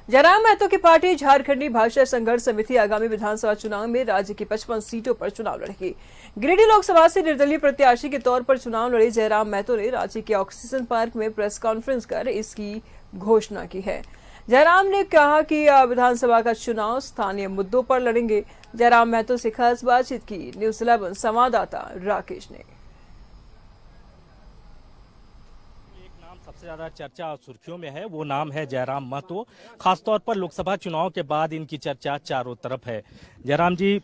जयराम महतो की पार्टी झारखंडी भाषा संघर्ष समिति आगामी विधानसभा चुनाव में राज्य की 55 सीटों पर चुनाव लड़ेगी। गिरिडीह लोकसभा से निर्दलीय प्रत्याशी के तौर पर चुनाव लड़े जयराम महतो ने राज्य के ऑक्सीजन पार्क में प्रेस कॉन्फ्रेंस कर इसकी घोषणा की है। जयराम ने कहा कि विधानसभा का चुनाव स्थानीय मुद्दों पर लड़ेंगे। जयराम महतो से खास बातचीत की न्यूज़ 11 संवाददाता राकेश ने। सबसे ज्यादा चर्चा और सुर्खियों में है वो नाम है जयराम महतो। खासतौर पर लोकसभा चुनाव के बाद इनकी चर्चा चारों तरफ है। जयराम जी,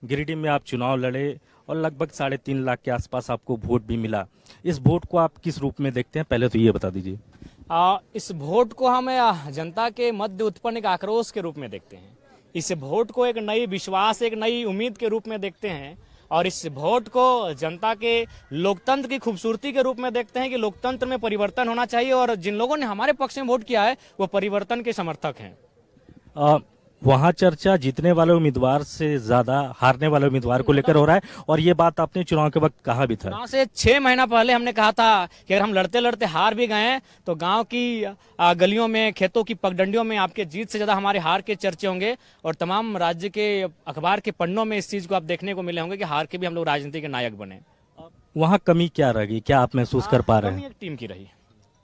गिरिडीह में आप चुनाव लड़े और लगभग 3.5 लाख के आसपास आपको वोट भी मिला। इस वोट को आप किस रूप में देखते हैं, पहले तो ये बता दीजिए। इस वोट को हम जनता के मध्य उत्पन्न एक आक्रोश के रूप में देखते हैं। इस वोट को एक नई विश्वास, एक नई उम्मीद के रूप में देखते हैं और इस वोट को जनता के लोकतंत्र की खूबसूरती के रूप में देखते हैं कि लोकतंत्र में परिवर्तन होना चाहिए और जिन लोगों ने हमारे पक्ष में वोट किया है वो परिवर्तन के समर्थक हैं। वहाँ चर्चा जीतने वाले उम्मीदवार से ज्यादा हारने वाले उम्मीदवार को लेकर हो रहा है और ये बात आपने चुनाव के वक्त कहा भी था। चुनाव से 6 महीना पहले हमने कहा था कि अगर हम लड़ते लड़ते हार भी गए तो गांव की गलियों में, खेतों की पगडंडियों में आपके जीत से ज्यादा हमारे हार के चर्चे होंगे और तमाम राज्य के अखबार के पन्नों में इस चीज को आप देखने को मिले होंगे कि हार के भी हम लोग राजनीति के नायक बने। वहाँ कमी क्या रही, क्या आप महसूस कर पा रहे हैं? एक टीम की रही,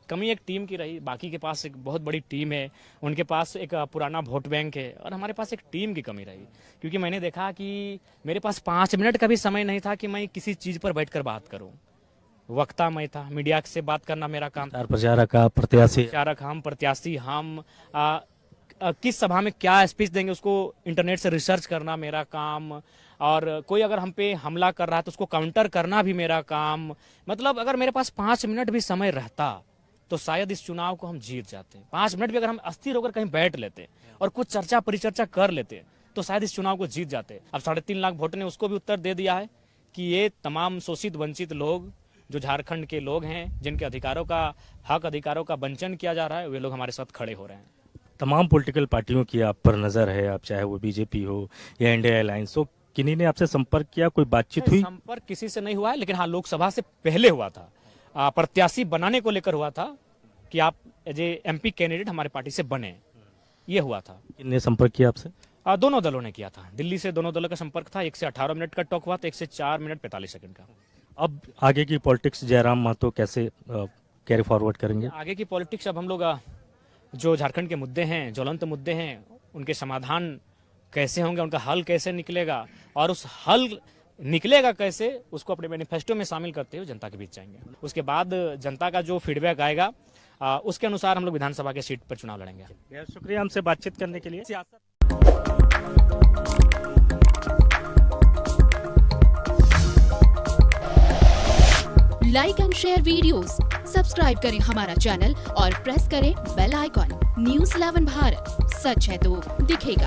कमी एक टीम की रही। बाकी के पास एक बहुत बड़ी टीम है, उनके पास एक पुराना वोट बैंक है और हमारे पास एक टीम की कमी रही। क्योंकि मैंने देखा कि मेरे पास 5 मिनट का भी समय नहीं था कि मैं किसी चीज पर बैठकर बात करूं। वक्ता मैं था, मीडिया से बात करना मेरा काम था। प्रचारक हम प्रत्याशी, हम किस सभा में क्या स्पीच देंगे उसको इंटरनेट से रिसर्च करना मेरा काम, और कोई अगर हम पे हमला कर रहा है तो उसको काउंटर करना भी मेरा काम। मतलब अगर मेरे पास 5 मिनट भी समय रहता तो शायद इस चुनाव को हम जीत जाते। 5 मिनट भी अगर हम अस्थिर होकर कहीं बैठ लेते और कुछ चर्चा परिचर्चा कर लेते तो शायद इस चुनाव को जीत जाते। अब 3.5 लाख वोट ने उसको भी उत्तर दे दिया है कि ये तमाम शोषित वंचित लोग जो झारखंड के लोग हैं, जिनके अधिकारों का वंचन किया जा रहा है, वे लोग हमारे साथ खड़े हो रहे हैं। तमाम पॉलिटिकल पार्टियों की आप पर नजर है, आप चाहे वो बीजेपी हो या इंडिया अलायंस हो, किन्हीं ने आपसे संपर्क किया, कोई बातचीत हुई? संपर्क किसी से नहीं हुआ है, लेकिन हाँ लोकसभा से पहले हुआ था, प्रत्याशी बनाने को लेकर हुआ था कि आप एज ए MP कैंडिडेट हमारे पार्टी से बने, ये हुआ था। किसने संपर्क किया आपसे? दोनों दलों ने किया था। दिल्ली से दोनों दलों का संपर्क था। 1 से 18 मिनट का टॉक हुआ था, 1 से 4 मिनट 45 सेकंड का। अब आगे की पॉलिटिक्स जयराम महतो कैसे कैरी फॉरवर्ड करेंगे? आगे की पॉलिटिक्स अब हम लोग जो झारखंड के मुद्दे हैं, ज्वलंत मुद्दे हैं, उनके समाधान कैसे होंगे, उनका हल कैसे निकलेगा और उस हल निकलेगा कैसे, उसको अपने मैनिफेस्टो में शामिल करते हुए जनता के बीच जाएंगे। उसके बाद जनता का जो फीडबैक आएगा उसके अनुसार हम लोग विधानसभा के सीट पर चुनाव लड़ेंगे। बहुत शुक्रिया हमसे बातचीत करने के लिए। Like and share videos, subscribe करें हमारा चैनल और प्रेस करें बेल आइकॉन। न्यूज़ 11 भारत, सच है तो दिखेगा।